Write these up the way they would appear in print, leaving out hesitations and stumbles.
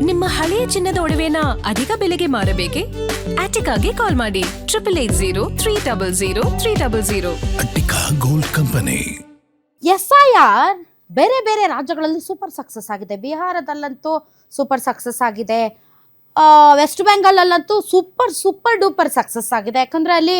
ನಿಮ್ಮ ಹಳೆಯ ಚಿನ್ನದ ಒಡವೆನ ಅಧಿಕ ಬೆಲೆಗೆ ಮಾರಬೇಕೆ? ಆಟಿಕಾಗೆ ಕಾಲ್ ಮಾಡಿ 8880 ಅಟ್ಟಿಕಾ ಗೋಲ್ಡ್ ಕಂಪನಿ. SIR ಬೇರೆ ಬೇರೆ ರಾಜ್ಯಗಳಲ್ಲಿ ಸೂಪರ್ ಸಕ್ಸಸ್ ಆಗಿದೆ. ಬಿಹಾರದಲ್ಲಂತೂ ಸೂಪರ್ ಸಕ್ಸಸ್ ಆಗಿದೆ. ವೆಸ್ಟ್ ಬೆಂಗಾಲಲ್ಲಂತೂ ಸೂಪರ್ ಡೂಪರ್ ಸಕ್ಸಸ್ ಆಗಿದೆ. ಯಾಕಂದರೆ ಅಲ್ಲಿ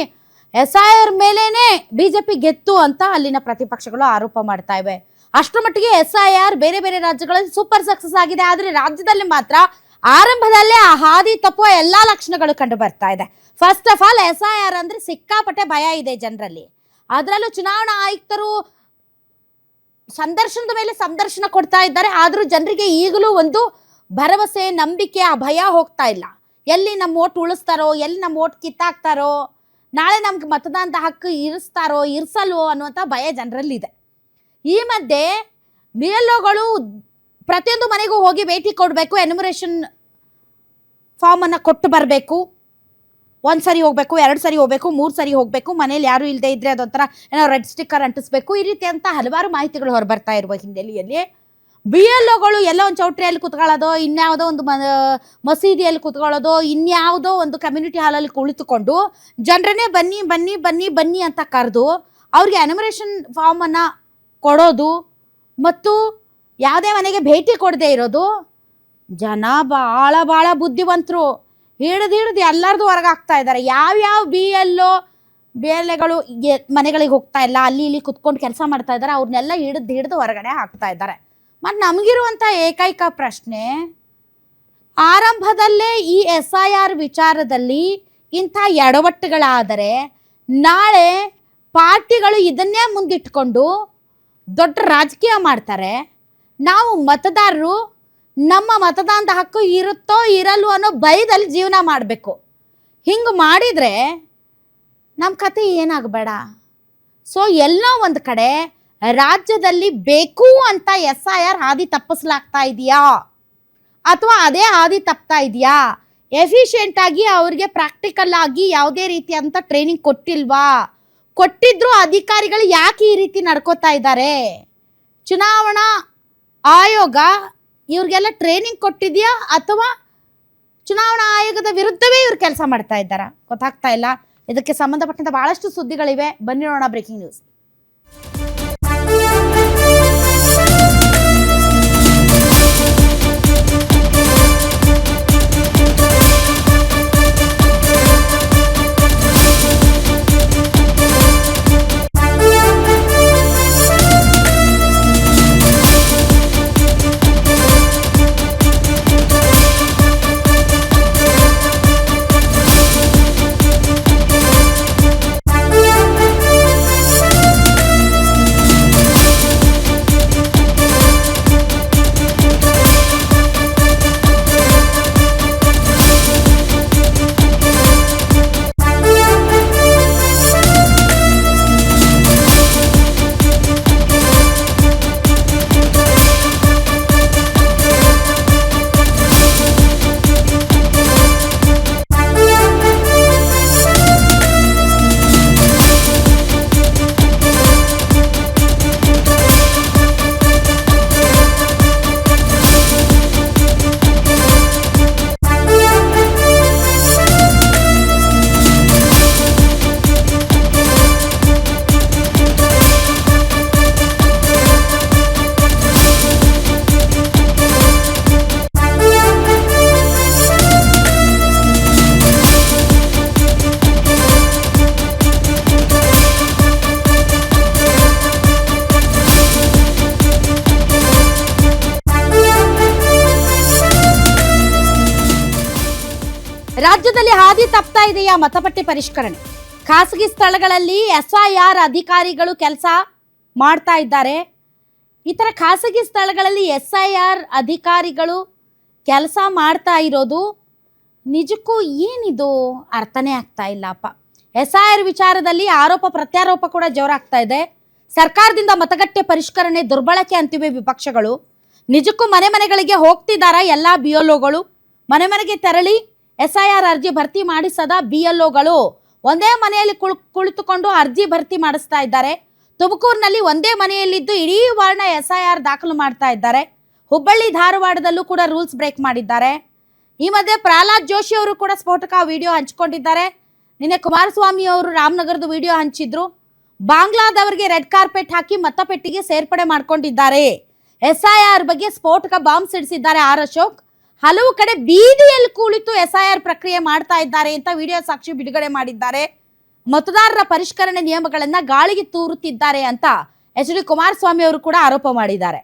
SIR ಮೇಲೇನೆ BJP ಗೆತ್ತು ಅಂತ ಅಲ್ಲಿನ ಪ್ರತಿಪಕ್ಷಗಳು ಆರೋಪ ಮಾಡ್ತಾ ಇವೆ. ಅಷ್ಟರ ಮಟ್ಟಿಗೆ SIR ಬೇರೆ ಬೇರೆ ರಾಜ್ಯಗಳಲ್ಲಿ ಸೂಪರ್ ಸಕ್ಸಸ್ ಆಗಿದೆ. ಆದರೆ ರಾಜ್ಯದಲ್ಲಿ ಮಾತ್ರ ಆರಂಭದಲ್ಲೇ ಆ ಹಾದಿ ತಪ್ಪುವ ಎಲ್ಲ ಲಕ್ಷಣಗಳು ಕಂಡು ಬರ್ತಾ ಇದೆ. ಫಸ್ಟ್ ಆಫ್ ಆಲ್ SIR ಅಂದರೆ ಸಿಕ್ಕಾಪಟ್ಟೆ ಭಯ ಇದೆ ಜನರಲ್ಲಿ. ಅದರಲ್ಲೂ ಚುನಾವಣಾ ಆಯುಕ್ತರು ಸಂದರ್ಶನದ ಮೇಲೆ ಸಂದರ್ಶನ ಕೊಡ್ತಾ ಇದ್ದಾರೆ. ಆದರೂ ಜನರಿಗೆ ಈಗಲೂ ಒಂದು ಭರವಸೆ, ನಂಬಿಕೆ, ಆ ಭಯ ಹೋಗ್ತಾ ಇಲ್ಲ. ಎಲ್ಲಿ ನಮ್ಮ ಓಟ್ ಉಳಿಸ್ತಾರೋ, ಎಲ್ಲಿ ನಮ್ಮ ಓಟ್ ಕಿತ್ತಾಕ್ತಾರೋ, ನಾಳೆ ನಮ್ಗೆ ಮತದಾನದ ಹಕ್ಕು ಇರಿಸಲ್ವೋ ಅನ್ನುವಂಥ ಭಯ ಜನರಲ್ಲಿದೆ. ಈ ಮಧ್ಯೆ BLOಗಳು ಪ್ರತಿಯೊಂದು ಮನೆಗೂ ಹೋಗಿ ಭೇಟಿ ಕೊಡಬೇಕು, ಎನ್ಯುಮರೇಷನ್ ಫಾರ್ಮನ್ನು ಕೊಟ್ಟು ಬರಬೇಕು. 1 ಸರಿ ಹೋಗಬೇಕು, 2 ಸರಿ ಹೋಗಬೇಕು, 3 ಸರಿ ಹೋಗಬೇಕು. ಮನೇಲಿ ಯಾರು ಇಲ್ಲದೆ ಇದ್ರೆ ಅದೊಂಥರ ಏನೋ ರೆಡ್ ಸ್ಟಿಕ್ಕರ್ ಅಂಟಿಸ್ಬೇಕು. ಈ ರೀತಿ ಅಂತ ಹಲವಾರು ಮಾಹಿತಿಗಳು ಹೊರಬರ್ತಾ ಇರುವ ಹಿನ್ನೆಲೆಯಲ್ಲಿ BLOಗಳು ಎಲ್ಲ ಒಂದು ಚೌಟ್ರಿಯಲ್ಲಿ ಕುತ್ಕೊಳ್ಳೋದು, ಇನ್ಯಾವುದೋ ಒಂದು ಮಸೀದಿಯಲ್ಲಿ ಕುತ್ಕೊಳ್ಳೋದು, ಇನ್ಯಾವುದೋ ಒಂದು ಕಮ್ಯುನಿಟಿ ಹಾಲಲ್ಲಿ ಕುಳಿತುಕೊಂಡು ಜನರನ್ನೇ ಬನ್ನಿ ಬನ್ನಿ ಬನ್ನಿ ಬನ್ನಿ ಅಂತ ಕರೆದು ಅವ್ರಿಗೆ ಎನ್ಯುಮರೇಷನ್ ಫಾರ್ಮನ್ನು ಕೊಡೋದು ಮತ್ತು ಯಾವುದೇ ಮನೆಗೆ ಭೇಟಿ ಕೊಡದೇ ಇರೋದು. ಜನ ಭಾಳ ಬುದ್ಧಿವಂತರು. ಹಿಡಿದು ಎಲ್ಲರದು ಹೊರಗೆ ಹಾಕ್ತಾ ಇದ್ದಾರೆ. ಯಾವ್ಯಾವ BLOಗಳು ಮನೆಗಳಿಗೆ ಹೋಗ್ತಾ ಇಲ್ಲ, ಅಲ್ಲಿ ಇಲ್ಲಿ ಕುತ್ಕೊಂಡು ಕೆಲಸ ಮಾಡ್ತಾ ಇದ್ದಾರೆ, ಅವ್ರನ್ನೆಲ್ಲ ಹಿಡಿದು ಹೊರಗಡೆ ಹಾಕ್ತಾ ಇದ್ದಾರೆ. ಮತ್ತು ನಮಗಿರುವಂಥ ಏಕೈಕ ಪ್ರಶ್ನೆ, ಆರಂಭದಲ್ಲೇ ಈ SIR ವಿಚಾರದಲ್ಲಿ ಇಂಥ ಎಡವಟ್ಟುಗಳಾದರೆ ನಾಳೆ ಪಾರ್ಟಿಗಳು ಇದನ್ನೇ ಮುಂದಿಟ್ಕೊಂಡು ದೊಡ್ಡ ರಾಜಕೀಯ ಮಾಡ್ತಾರೆ. ನಾವು ಮತದಾರರು ನಮ್ಮ ಮತದಾನದ ಹಕ್ಕು ಇರುತ್ತೋ ಇರಲ್ವೋ ಅನ್ನೋ ಭಯದಲ್ಲಿ ಜೀವನ ಮಾಡಬೇಕು. ಹಿಂಗೆ ಮಾಡಿದರೆ ನಮ್ಮ ಕತೆ ಏನಾಗಬೇಡ. ಸೊ ಎಲ್ಲೋ ಒಂದು ಕಡೆ ರಾಜ್ಯದಲ್ಲಿ ಬೇಕು ಅಂತ SIR ಹಾದಿ ತಪ್ಪಿಸ್ಲಾಗ್ತಾ ಇದೆಯಾ ಅಥವಾ ಅದೇ ಹಾದಿ ತಪ್ತಾ ಇದೆಯಾ? ಎಫಿಷಿಯೆಂಟಾಗಿ ಅವ್ರಿಗೆ ಪ್ರಾಕ್ಟಿಕಲ್ ಆಗಿ ಯಾವುದೇ ರೀತಿಯಂಥ ಟ್ರೈನಿಂಗ್ ಕೊಟ್ಟಿಲ್ವಾ? ಕೊಟ್ಟಿದ್ರು ಅಧಿಕಾರಿಗಳು ಯಾಕೆ ಈ ರೀತಿ ನಡ್ಕೋತಾ ಇದ್ದಾರೆ? ಚುನಾವಣಾ ಆಯೋಗ ಇವ್ರಿಗೆಲ್ಲ ಟ್ರೈನಿಂಗ್ ಕೊಟ್ಟಿದೆಯಾ ಅಥವಾ ಚುನಾವಣಾ ಆಯೋಗದ ವಿರುದ್ಧವೇ ಇವ್ರು ಕೆಲಸ ಮಾಡ್ತಾ ಇದ್ದಾರಾ? ಗೊತ್ತಾಗ್ತಾ ಇಲ್ಲ. ಇದಕ್ಕೆ ಸಂಬಂಧಪಟ್ಟಂತೆ ಭಾಳಷ್ಟು ಸುದ್ದಿಗಳಿವೆ. ಬನ್ನಿ ನೋಡೋಣ ಬ್ರೇಕಿಂಗ್ ನ್ಯೂಸ್. ರಾಜ್ಯದಲ್ಲಿ ಹಾದಿ ತಪ್ತಾ ಇದೆಯಾ ಮತಪಟ್ಟಿ ಪರಿಷ್ಕರಣೆ? ಖಾಸಗಿ ಸ್ಥಳಗಳಲ್ಲಿ SIR ಅಧಿಕಾರಿಗಳು ಕೆಲಸ ಮಾಡ್ತಾ ಇದ್ದಾರೆ. ಈ ಥರ ಖಾಸಗಿ ಸ್ಥಳಗಳಲ್ಲಿ SIR ಅಧಿಕಾರಿಗಳು ಕೆಲಸ ಮಾಡ್ತಾ ಇರೋದು ನಿಜಕ್ಕೂ ಏನಿದು ಅರ್ಥನೇ ಆಗ್ತಾ ಇಲ್ಲಪ್ಪ. SIR ವಿಚಾರದಲ್ಲಿ ಆರೋಪ ಪ್ರತ್ಯಾರೋಪ ಕೂಡ ಜೋರಾಗ್ತಾ ಇದೆ. ಸರ್ಕಾರದಿಂದ ಮತಗಟ್ಟೆ ಪರಿಷ್ಕರಣೆ ದುರ್ಬಳಕೆ ಅಂತಿವೆ ವಿಪಕ್ಷಗಳು. ನಿಜಕ್ಕೂ ಮನೆಗಳಿಗೆ ಹೋಗ್ತಿದ್ದಾರಾ ಎಲ್ಲ BLOಗಳು? ಮನೆಗೆ ತೆರಳಿ SIR ಅರ್ಜಿ ಭರ್ತಿ ಮಾಡಿಸದ BLOಗಳು ಒಂದೇ ಮನೆಯಲ್ಲಿ ಕುಳಿತುಕೊಂಡು ಅರ್ಜಿ ಭರ್ತಿ ಮಾಡಿಸ್ತಾ ಇದ್ದಾರೆ. ತುಮಕೂರಿನಲ್ಲಿ ಒಂದೇ ಮನೆಯಲ್ಲಿದ್ದು ಇಡೀ ವಾರ್ಡ್ನ SIR ದಾಖಲು ಮಾಡ್ತಾ ಇದ್ದಾರೆ. ಹುಬ್ಬಳ್ಳಿ ಧಾರವಾಡದಲ್ಲೂ ಕೂಡ ರೂಲ್ಸ್ ಬ್ರೇಕ್ ಮಾಡಿದ್ದಾರೆ. ಈ ಮಧ್ಯೆ ಪ್ರಹ್ಲಾದ್ ಜೋಶಿ ಅವರು ಕೂಡ ಸ್ಫೋಟಕ ವಿಡಿಯೋ ಹಂಚಿಕೊಂಡಿದ್ದಾರೆ. ನಿನ್ನೆ ಕುಮಾರಸ್ವಾಮಿ ಅವರು ರಾಮನಗರದ ವಿಡಿಯೋ ಹಂಚಿದ್ರು. ಬಾಂಗ್ಲಾದವರಿಗೆ ರೆಡ್ ಕಾರ್ಪೆಟ್ ಹಾಕಿ ಮತಪೆಟ್ಟಿಗೆ ಸೇರ್ಪಡೆ ಮಾಡ್ಕೊಂಡಿದ್ದಾರೆ. SIR ಬಗ್ಗೆ ಸ್ಫೋಟಕ ಬಾಂಬ್ ಸಿಡಿಸಿದ್ದಾರೆ ಆರ್ ಅಶೋಕ್. ಹಲವು ಕಡೆ ಬೀದಿಯಲ್ಲಿ ಕುಳಿತು SIR ಪ್ರಕ್ರಿಯೆ ಮಾಡ್ತಾ ಇದ್ದಾರೆ ಅಂತ ವಿಡಿಯೋ ಸಾಕ್ಷಿ ಬಿಡುಗಡೆ ಮಾಡಿದ್ದಾರೆ. ಮತದಾರರ ಪರಿಷ್ಕರಣೆ ನಿಯಮಗಳನ್ನ ಗಾಳಿಗೆ ತೂರುತ್ತಿದ್ದಾರೆ ಅಂತ HD ಕುಮಾರಸ್ವಾಮಿ ಅವರು ಕೂಡ ಆರೋಪ ಮಾಡಿದ್ದಾರೆ.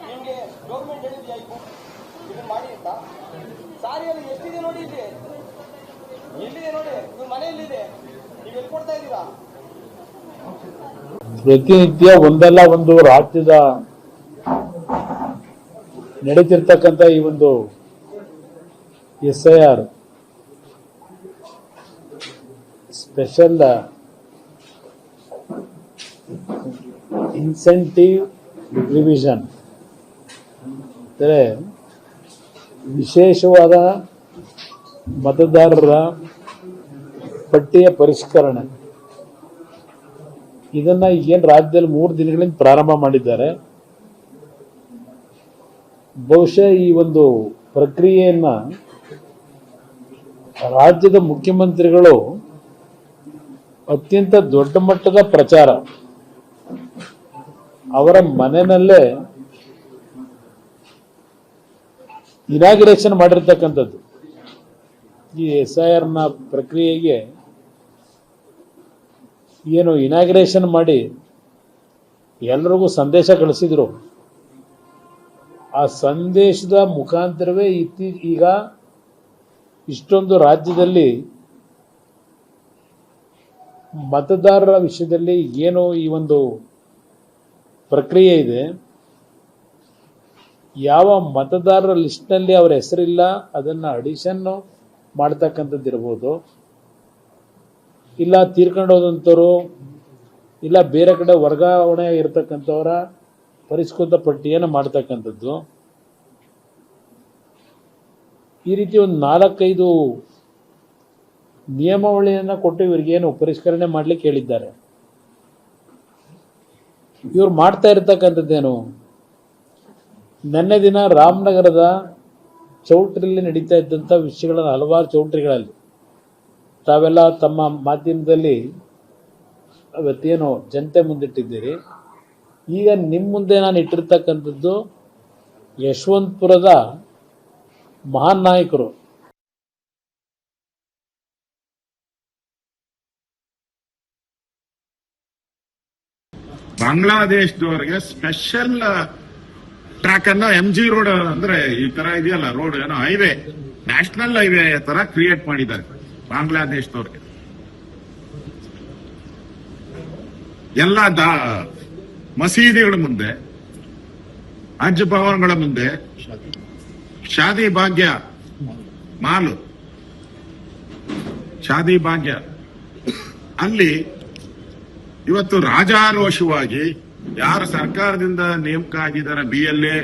ನಿಮಗೆ ಗೌರ್ಮೆಂಟ್ ಹೇಳಿದ್ಯಾ ಇದನ್ನ ಮಾಡಿ ಅಂತ? ಸಾರಿಯಲ್ಲಿ ಎಷ್ಟಿದೆ ನೋಡಿ, ಇಲ್ಲಿ ಎಲ್ಲಿದೆ ನೋಡಿ, ನಿಮ್ಮ ಮನೆಯಲ್ಲಿದೆ, ನೀವು ಎಲ್ಲಿ ಕೊಡ್ತಾ ಇದ್ದೀರಾ? ಪ್ರತಿನಿತ್ಯ ಒಂದಲ್ಲ ಒಂದು ರಾಜ್ಯದ ನಡೀತಿರ್ತಕ್ಕಂಥ ಈ ಒಂದು SIR ಸ್ಪೆಷಲ್ ಇನ್ಸೆಂಟಿವ್ ರಿವಿಷನ್ ಅಂದರೆ ವಿಶೇಷವಾದ ಮತದಾರರ ಪಟ್ಟಿಯ ಪರಿಷ್ಕರಣೆ, ಇದನ್ನ ಏನು ರಾಜ್ಯದಲ್ಲಿ 3 ದಿನಗಳಿಂದ ಪ್ರಾರಂಭ ಮಾಡಿದ್ದಾರೆ. ಬಹುಶಃ ಈ ಒಂದು ಪ್ರಕ್ರಿಯೆಯನ್ನ ರಾಜ್ಯದ ಮುಖ್ಯಮಂತ್ರಿಗಳು ಅತ್ಯಂತ ದೊಡ್ಡ ಮಟ್ಟದ ಪ್ರಚಾರ, ಅವರ ಮನೆಯಲ್ಲೇ ಇನಾಗ್ರೇಷನ್ ಮಾಡಿರ್ತಕ್ಕಂಥದ್ದು. ಈ SIR ನ ಪ್ರಕ್ರಿಯೆಗೆ ಏನು ಇನಾಗ್ರೇಷನ್ ಮಾಡಿ ಎಲ್ರಿಗೂ ಸಂದೇಶ ಕಳಿಸಿದ್ರು. ಆ ಸಂದೇಶದ ಮುಖಾಂತರವೇ ಈಗ ಇಷ್ಟೊಂದು ರಾಜ್ಯದಲ್ಲಿ ಮತದಾರರ ವಿಷಯದಲ್ಲಿ ಏನು ಈ ಒಂದು ಪ್ರಕ್ರಿಯೆ ಇದೆ, ಯಾವ ಮತದಾರರ ಲಿಸ್ಟ್ನಲ್ಲಿ ಅವರ ಹೆಸರಿಲ್ಲ ಅದನ್ನು ಅಡಿಷನ್ ಮಾಡ್ತಕ್ಕಂಥದ್ದಿರ್ಬೋದು, ಇಲ್ಲ ತೀರ್ಕೊಂಡು ಹೋದಂಥವ್ರು, ಇಲ್ಲ ಬೇರೆ ಕಡೆ ವರ್ಗಾವಣೆ ಇರತಕ್ಕಂಥವರ ಪರಿಷ್ಕೃತ ಪಟ್ಟಿಯನ್ನು ಮಾಡ್ತಕ್ಕಂಥದ್ದು. ಈ ರೀತಿ ಒಂದು 4-5 ನಿಯಮಾವಳಿಯನ್ನು ಕೊಟ್ಟು ಇವರಿಗೇನು ಪರಿಷ್ಕರಣೆ ಮಾಡಲಿಕ್ಕೆ ಹೇಳಿದ್ದಾರೆ. ಇವ್ರು ಮಾಡ್ತಾ ಇರ್ತಕ್ಕಂಥದ್ದೇನು, ನಿನ್ನೆ ದಿನ ರಾಮನಗರದ ಚೌಟ್ರಿಯಲ್ಲಿ ನಡೀತಾ ಇದ್ದಂಥ ವಿಷಯಗಳನ್ನು ಹಲವಾರು ಚೌಟ್ರಿಗಳಲ್ಲಿ ತಾವೆಲ್ಲ ತಮ್ಮ ಮಾಧ್ಯಮದಲ್ಲಿ ಅವತ್ತೇನು ಜನತೆ ಮುಂದಿಟ್ಟಿದ್ದೀರಿ. ಈಗ ನಿಮ್ಮ ಮುಂದೆ ನಾನು ಇಟ್ಟಿರ್ತಕ್ಕಂಥದ್ದು ಯಶವಂತಪುರದ ಮಹಾನ್ ನಾಯಕರು ಬಾಂಗ್ಲಾದೇಶದವರಿಗೆ ಸ್ಪೆಷಲ್ ಟ್ರ್ಯಾಕ್ ಅನ್ನ MG ರೋಡ್ ಅಂದ್ರೆ ಈ ತರ ಇದೆಯಲ್ಲ ರೋಡ್, ಏನೋ ಹೈವೇ, ನ್ಯಾಷನಲ್ ಹೈವೇ ತರ ಕ್ರಿಯೇಟ್ ಮಾಡಿದ್ದಾರೆ ಬಾಂಗ್ಲಾದೇಶದವ್ರಿಗೆ. ಎಲ್ಲ ಮಸೀದಿಗಳ ಮುಂದೆ, ಹಜ್ ಭವನಗಳ ಮುಂದೆ, ಶಾದಿ ಭಾಗ್ಯ ಮಾಲು, ಶಾದಿ ಭಾಗ್ಯ ಅಲ್ಲಿ ಇವತ್ತು ರಾಜಾರೋಷವಾಗಿ ಯಾರು ಸರ್ಕಾರದಿಂದ ನೇಮಕ ಆಗಿದ್ದಾರೆ, BLA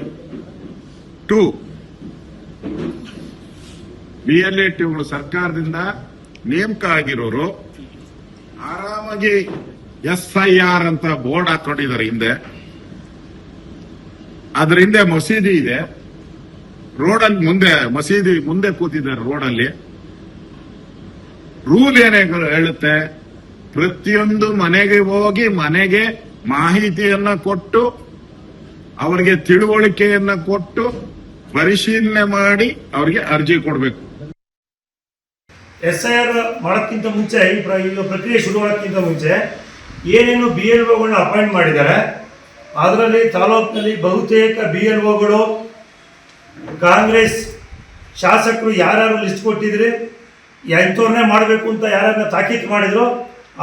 2 ಸರ್ಕಾರದಿಂದ ನೇಮಕ ಆಗಿರೋರು ಆರಾಮಾಗಿ SIR ಅಂತ ಬೋರ್ಡ್ ಹಾಕೊಂಡಿದ್ದಾರೆ ಹಿಂದೆ. ಅದ್ರ ಹಿಂದೆ ಮಸೀದಿ ಇದೆ, ರೋಡಲ್ಲಿ ಮುಂದೆ ಮಸೀದಿ ಮುಂದೆ ಕೂತಿದ್ದಾರೆ ರೋಡಲ್ಲಿ. ರೂಲ್ ಏನೇ ಹೇಳುತ್ತೆ, ಪ್ರತಿಯೊಂದು ಮನೆಗೆ ಹೋಗಿ ಮನೆಗೆ ಮಾಹಿತಿಯನ್ನ ಕೊಟ್ಟು ಅವರಿಗೆ ತಿಳುವಳಿಕೆಯನ್ನ ಕೊಟ್ಟು ಪರಿಶೀಲನೆ ಮಾಡಿ ಅವರಿಗೆ ಅರ್ಜಿ ಕೊಡಬೇಕು. SIR ಮಾಡೋಕ್ಕಿಂತ ಮುಂಚೆ ಈಗ ಪ್ರಕ್ರಿಯೆ ಶುರುವಾಗೋಕ್ಕಿಂತ ಮುಂಚೆ ಏನೇನು BLOಗಳನ್ನ ಅಪಾಯಿಂಟ್ ಮಾಡಿದ್ದಾರೆ, ಅದರಲ್ಲಿ ತಾಲೂಕಿನಲ್ಲಿ ಬಹುತೇಕ BLOಗಳು ಕಾಂಗ್ರೆಸ್ ಶಾಸಕರು ಯಾರ್ಯಾರು ಲಿಸ್ಟ್ ಕೊಟ್ಟಿದ್ರಿ, ಎಂಥವ್ರನ್ನೇ ಮಾಡಬೇಕು ಅಂತ ಯಾರನ್ನ ತಾಕೀತು ಮಾಡಿದ್ರು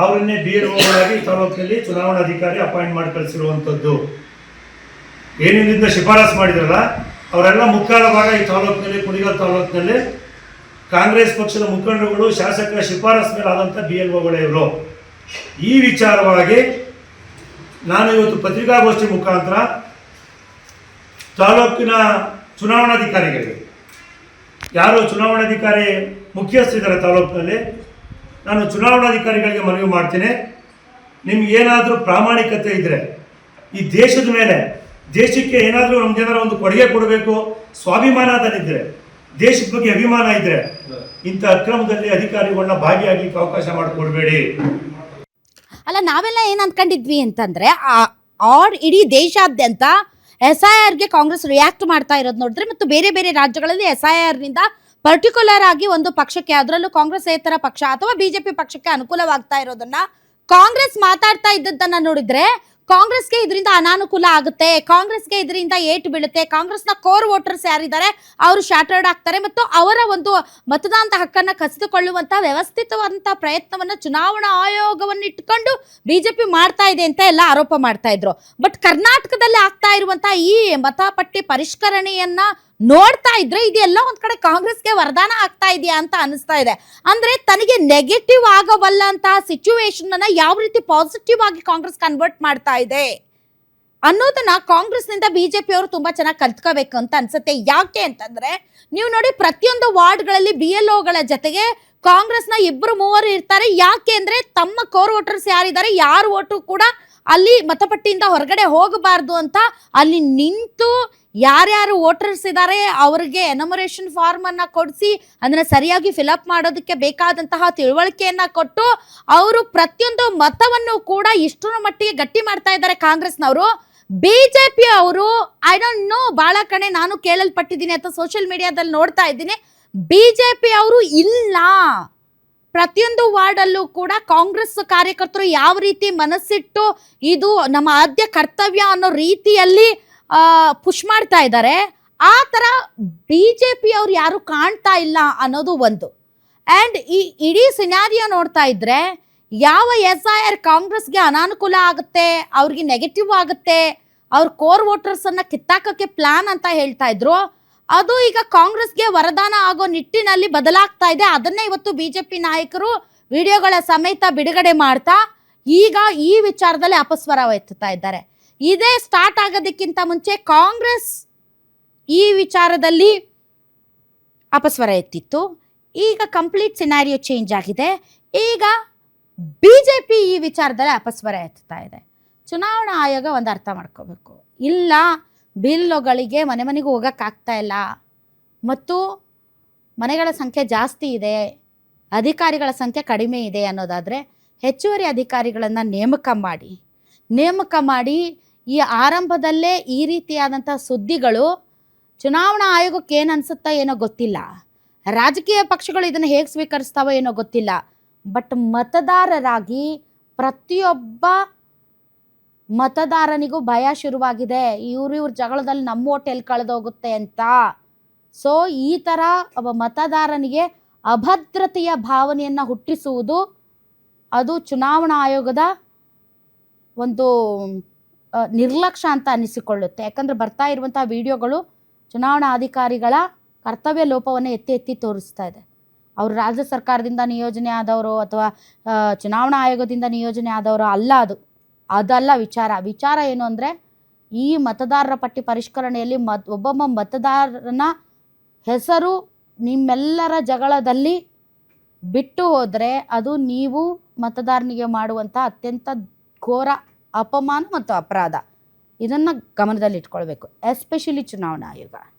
ಅವರನ್ನೇ BLOಗಳಾಗಿ ತಾಲೂಕಿನಲ್ಲಿ ಚುನಾವಣಾಧಿಕಾರಿ ಅಪಾಯಿಂಟ್ ಮಾಡಿ ಕಳಿಸಿರುವಂಥದ್ದು. ಏನೇನಿಂದ ಶಿಫಾರಸು ಮಾಡಿದ್ರಲ್ಲ ಅವರೆಲ್ಲ ಮುಕ್ಕಾಲ ಭಾಗ ಈ ತಾಲೂಕಿನಲ್ಲಿ, ಕುಣಿಗಲ್ ತಾಲೂಕಿನಲ್ಲಿ ಕಾಂಗ್ರೆಸ್ ಪಕ್ಷದ ಮುಖಂಡರುಗಳು, ಶಾಸಕರ ಶಿಫಾರಸು ಮೇಲೆ ಆದಂಥ BLOಗಳೇ ಇವರು. ಈ ವಿಚಾರವಾಗಿ ನಾನು ಇವತ್ತು ಪತ್ರಿಕಾಗೋಷ್ಠಿ ಮುಖಾಂತರ ತಾಲೂಕಿನ ಚುನಾವಣಾಧಿಕಾರಿಗಳಿಗೆ, ಯಾರು ಚುನಾವಣಾಧಿಕಾರಿ ಮುಖ್ಯಸ್ಥರಿದ್ದಾರೆ ತಾಲೂಕಿನಲ್ಲಿ, ನಾನು ಚುನಾವಣಾಧಿಕಾರಿಗಳಿಗೆ ಮನವಿ ಮಾಡ್ತೀನಿ, ನಿಮ್ಗೆ ಏನಾದರೂ ಪ್ರಾಮಾಣಿಕತೆ ಇದ್ದರೆ, ಈ ದೇಶದ ಮೇಲೆ ದೇಶಕ್ಕೆ ಏನಾದರೂ ನಮ್ಗೇನಾದ್ರು ಒಂದು ಕೊಡುಗೆ ಕೊಡಬೇಕು, ಸ್ವಾಭಿಮಾನದಲ್ಲಿದ್ದರೆ, ದೇಶದ ಬಗ್ಗೆ ಅಭಿಮಾನ ಇದ್ದರೆ, ಇಂಥ ಅಕ್ರಮದಲ್ಲಿ ಅಧಿಕಾರಿಗಳನ್ನ ಭಾಗಿಯಾಗಲಿಕ್ಕೆ ಅವಕಾಶ ಮಾಡಿಕೊಡ್ಬೇಡಿ. ಅಲ್ಲ, ನಾವೆಲ್ಲ ಏನು ಅಂದ್ಕೊಂಡಿದ್ವಿ ಅಂತಂದರೆ ಇಡೀ ದೇಶಾದ್ಯಂತ SIRಗೆ ಕಾಂಗ್ರೆಸ್ ರಿಯಾಕ್ಟ್ ಮಾಡ್ತಾ ಇರೋದು ನೋಡಿದ್ರೆ, ಮತ್ತು ಬೇರೆ ಬೇರೆ ರಾಜ್ಯಗಳಲ್ಲಿ SIRನಿಂದ ಪರ್ಟಿಕ್ಯುಲರ್ ಆಗಿ ಒಂದು ಪಕ್ಷಕ್ಕೆ, ಅದರಲ್ಲೂ ಕಾಂಗ್ರೆಸ್ಸೇತರ ಪಕ್ಷ ಅಥವಾ BJP ಪಕ್ಷಕ್ಕೆ ಅನುಕೂಲವಾಗ್ತಾ ಇರೋದನ್ನ ಕಾಂಗ್ರೆಸ್ ಮಾತಾಡ್ತಾ ಇದ್ದದ್ದನ್ನ ನೋಡಿದ್ರೆ, ಕಾಂಗ್ರೆಸ್ಗೆ ಇದರಿಂದ ಅನಾನುಕೂಲ ಆಗುತ್ತೆ, ಕಾಂಗ್ರೆಸ್ಗೆ ಇದರಿಂದ ಏಟು ಬೀಳುತ್ತೆ, ಕಾಂಗ್ರೆಸ್ನ ಕೋರ್ ವೋಟರ್ಸ್ ಯಾರಿದ್ದಾರೆ ಅವರು ಶಾಟರ್ಡ್ ಆಗ್ತಾರೆ, ಮತ್ತು ಅವರ ಒಂದು ಮತದಾನದ ಹಕ್ಕನ್ನು ಕಸಿದುಕೊಳ್ಳುವಂತಹ ವ್ಯವಸ್ಥಿತವಾದಂತಹ ಪ್ರಯತ್ನವನ್ನು ಚುನಾವಣಾ ಆಯೋಗವನ್ನು ಇಟ್ಕೊಂಡು BJP ಮಾಡ್ತಾ ಇದೆ ಅಂತ ಎಲ್ಲ ಆರೋಪ ಮಾಡ್ತಾ ಇದ್ರು. ಬಟ್ ಕರ್ನಾಟಕದಲ್ಲಿ ಆಗ್ತಾ ಇರುವಂತಹ ಈ ಮತಪಟ್ಟಿ ಪರಿಷ್ಕರಣೆಯನ್ನ ನೋಡ್ತಾ ಇದ್ರೆ ಇದೆಲ್ಲ ಒಂದ್ ಕಡೆ ಕಾಂಗ್ರೆಸ್ಗೆ ವರದಾನ ಆಗ್ತಾ ಇದೆಯಾ ಅಂತ ಅನಿಸ್ತಾ ಇದೆ. ಅಂದ್ರೆ ತನಗೆ ನೆಗೆಟಿವ್ ಆಗಬಲ್ಲಂತಹ ಸಿಚುವೇಶನ್ ಅನ್ನ ಯಾವ ರೀತಿ ಪಾಸಿಟಿವ್ ಆಗಿ ಕಾಂಗ್ರೆಸ್ ಕನ್ವರ್ಟ್ ಮಾಡ್ತಾ ಇದೆ ಅನ್ನೋದನ್ನ ಕಾಂಗ್ರೆಸ್ನಿಂದ BJP ಅವರು ತುಂಬಾ ಚೆನ್ನಾಗಿ ಕಲ್ತ್ಕೋಬೇಕು ಅಂತ ಅನ್ಸುತ್ತೆ. ಯಾಕೆ ಅಂತಂದ್ರೆ, ನೀವು ನೋಡಿ, ಪ್ರತಿಯೊಂದು ವಾರ್ಡ್ಗಳಲ್ಲಿ BLOಗಳ ಜೊತೆಗೆ ಕಾಂಗ್ರೆಸ್ನ 2-3 ಇರ್ತಾರೆ. ಯಾಕೆ ಅಂದ್ರೆ ತಮ್ಮ ಕೋರ್ ವೋಟರ್ಸ್ ಯಾರಿದ್ದಾರೆ, ಯಾರು ಓಟು ಕೂಡ ಅಲ್ಲಿ ಮತಪಟ್ಟಿಯಿಂದ ಹೊರಗಡೆ ಹೋಗಬಾರ್ದು ಅಂತ ಅಲ್ಲಿ ನಿಂತು ಯಾರ್ಯಾರು ವೋಟರ್ಸ್ ಇದ್ದಾರೆ ಅವರಿಗೆ ಎನಮರೇಷನ್ ಫಾರ್ಮ್ ಅನ್ನ ಕೊಡಿಸಿ ಅದನ್ನ ಸರಿಯಾಗಿ ಫಿಲಪ್ ಮಾಡೋದಕ್ಕೆ ಬೇಕಾದಂತಹ ತಿಳುವಳಿಕೆಯನ್ನ ಕೊಟ್ಟು ಅವರು ಪ್ರತಿಯೊಂದು ಮತವನ್ನು ಕೂಡ ಇಷ್ಟರ ಮಟ್ಟಿಗೆ ಗಟ್ಟಿ ಮಾಡ್ತಾ ಇದ್ದಾರೆ ಕಾಂಗ್ರೆಸ್ನವರು. BJP ಅವರು ಐ ಡೋಂಟ್ ನೋ, ಬಹಳ ಕಡೆ ನಾನು ಕೇಳಲ್ಪಟ್ಟಿದ್ದೀನಿ ಅಥವಾ ಸೋಷಿಯಲ್ ಮೀಡಿಯಾದಲ್ಲಿ ನೋಡ್ತಾ ಇದ್ದೀನಿ, BJP ಅವರು ಇಲ್ಲ, ಪ್ರತಿಯೊಂದು ವಾರ್ಡಲ್ಲೂ ಕೂಡ ಕಾಂಗ್ರೆಸ್ ಕಾರ್ಯಕರ್ತರು ಯಾವ ರೀತಿ ಮನಸ್ಸಿಟ್ಟು ಇದು ನಮ್ಮ ಆದ್ಯ ಕರ್ತವ್ಯ ಅನ್ನೋ ರೀತಿಯಲ್ಲಿ ಪುಷ್ ಮಾಡ್ತಾ ಇದ್ದಾರೆ, ಆ ಥರ BJP ಅವ್ರು ಯಾರು ಕಾಣ್ತಾ ಇಲ್ಲ ಅನ್ನೋದು ಒಂದು. ಆ್ಯಂಡ್ ಈ ಇಡೀ ಸಿನಾರಿಯೋ ನೋಡ್ತಾ ಇದ್ರೆ, ಯಾವ SIR ಕಾಂಗ್ರೆಸ್ಗೆ ಅನಾನುಕೂಲ ಆಗುತ್ತೆ, ಅವ್ರಿಗೆ ನೆಗೆಟಿವ್ ಆಗುತ್ತೆ, ಅವ್ರ ಕೋರ್ ವೋಟರ್ಸನ್ನು ಕಿತ್ತಾಕೋಕ್ಕೆ ಪ್ಲಾನ್ ಅಂತ ಹೇಳ್ತಾ ಇದ್ರು, ಅದು ಈಗ ಕಾಂಗ್ರೆಸ್ಗೆ ವರದಾನ ಆಗೋ ನಿಟ್ಟಿನಲ್ಲಿ ಬದಲಾಗ್ತಾ ಇದೆ. ಅದನ್ನೇ ಇವತ್ತು BJP ನಾಯಕರು ವಿಡಿಯೋಗಳ ಸಮೇತ ಬಿಡುಗಡೆ ಮಾಡ್ತಾ ಈಗ ಈ ವಿಚಾರದಲ್ಲಿ ಅಪಸ್ವರ ಎತ್ತುತ್ತಾ ಇದ್ದಾರೆ. ಇದೇ ಸ್ಟಾರ್ಟ್ ಆಗೋದಕ್ಕಿಂತ ಮುಂಚೆ ಕಾಂಗ್ರೆಸ್ ಈ ವಿಚಾರದಲ್ಲಿ ಅಪಸ್ವರ ಎತ್ತಿತ್ತು. ಈಗ ಕಂಪ್ಲೀಟ್ ಸಿನಾರಿಯೋ ಚೇಂಜ್ ಆಗಿದೆ. ಈಗ BJP ಈ ವಿಚಾರದಲ್ಲಿ ಅಪಸ್ವರ ಎತ್ತುತ್ತಾ ಇದೆ. ಚುನಾವಣಾ ಆಯೋಗ ಒಂದು ಅರ್ಥ ಮಾಡ್ಕೋಬೇಕು, ಇಲ್ಲ ಬಿಲ್ಲುಗಳಿಗೆ ಮನೆ ಮನೆಗೂ ಹೋಗೋಕ್ಕಾಗ್ತಾ ಇಲ್ಲ, ಮತ್ತು ಮನೆಗಳ ಸಂಖ್ಯೆ ಜಾಸ್ತಿ ಇದೆ, ಅಧಿಕಾರಿಗಳ ಸಂಖ್ಯೆ ಕಡಿಮೆ ಇದೆ ಅನ್ನೋದಾದರೆ ಹೆಚ್ಚುವರಿ ಅಧಿಕಾರಿಗಳನ್ನು ನೇಮಕ ಮಾಡಿ ಈ ಆರಂಭದಲ್ಲೇ ಈ ರೀತಿಯಾದಂಥ ಸುದ್ದಿಗಳು ಚುನಾವಣಾ ಆಯೋಗಕ್ಕೆ ಏನು ಅನಿಸುತ್ತಾ ಏನೋ ಗೊತ್ತಿಲ್ಲ, ರಾಜಕೀಯ ಪಕ್ಷಗಳು ಇದನ್ನು ಹೇಗೆ ಸ್ವೀಕರಿಸ್ತಾವೋ ಏನೋ ಗೊತ್ತಿಲ್ಲ, ಬಟ್ ಮತದಾರರಾಗಿ ಪ್ರತಿಯೊಬ್ಬ ಮತದಾರನಿಗೂ ಭಯ ಶುರುವಾಗಿದೆ, ಇವ್ರ ಜಗಳದಲ್ಲಿ ನಮ್ಮ ಓಟ್ ಎಲ್ಲಿ ಕಳೆದೋಗುತ್ತೆ ಅಂತ. ಸೊ ಈ ಥರ ಒಬ್ಬ ಮತದಾರನಿಗೆ ಅಭದ್ರತೆಯ ಭಾವನೆಯನ್ನು ಹುಟ್ಟಿಸುವುದು ಅದು ಚುನಾವಣಾ ಆಯೋಗದ ಒಂದು ನಿರ್ಲಕ್ಷ್ಯ ಅಂತ ಅನಿಸಿಕೊಳ್ಳುತ್ತೆ. ಯಾಕಂದರೆ ಬರ್ತಾ ಇರುವಂಥ ವಿಡಿಯೋಗಳು ಚುನಾವಣಾ ಅಧಿಕಾರಿಗಳ ಕರ್ತವ್ಯ ಲೋಪವನ್ನು ಎತ್ತಿ ತೋರಿಸ್ತಾ ಇದೆ. ಅವರು ರಾಜ್ಯ ಸರ್ಕಾರದಿಂದ ನಿಯೋಜನೆ ಆದವರು ಅಥವಾ ಚುನಾವಣಾ ಆಯೋಗದಿಂದ ನಿಯೋಜನೆ ಆದವರು ಅಲ್ಲ, ಅದಲ್ಲ ವಿಚಾರ ಏನು ಅಂದರೆ, ಈ ಮತದಾರರ ಪಟ್ಟಿ ಪರಿಷ್ಕರಣೆಯಲ್ಲಿ ಒಬ್ಬೊಬ್ಬ ಮತದಾರನ ಹೆಸರು ನಿಮ್ಮೆಲ್ಲರ ಜಗಳದಲ್ಲಿ ಬಿಟ್ಟು ಹೋದರೆ ಅದು ನೀವು ಮತದಾರನಿಗೆ ಮಾಡುವಂಥ ಅತ್ಯಂತ ಘೋರ ಅಪಮಾನ ಮತ್ತು ಅಪರಾಧ. ಇದನ್ನು ಗಮನದಲ್ಲಿಟ್ಕೊಳ್ಬೇಕು, ಎಸ್ಪೆಷಲಿ ಚುನಾವಣಾ ಆಯೋಗ.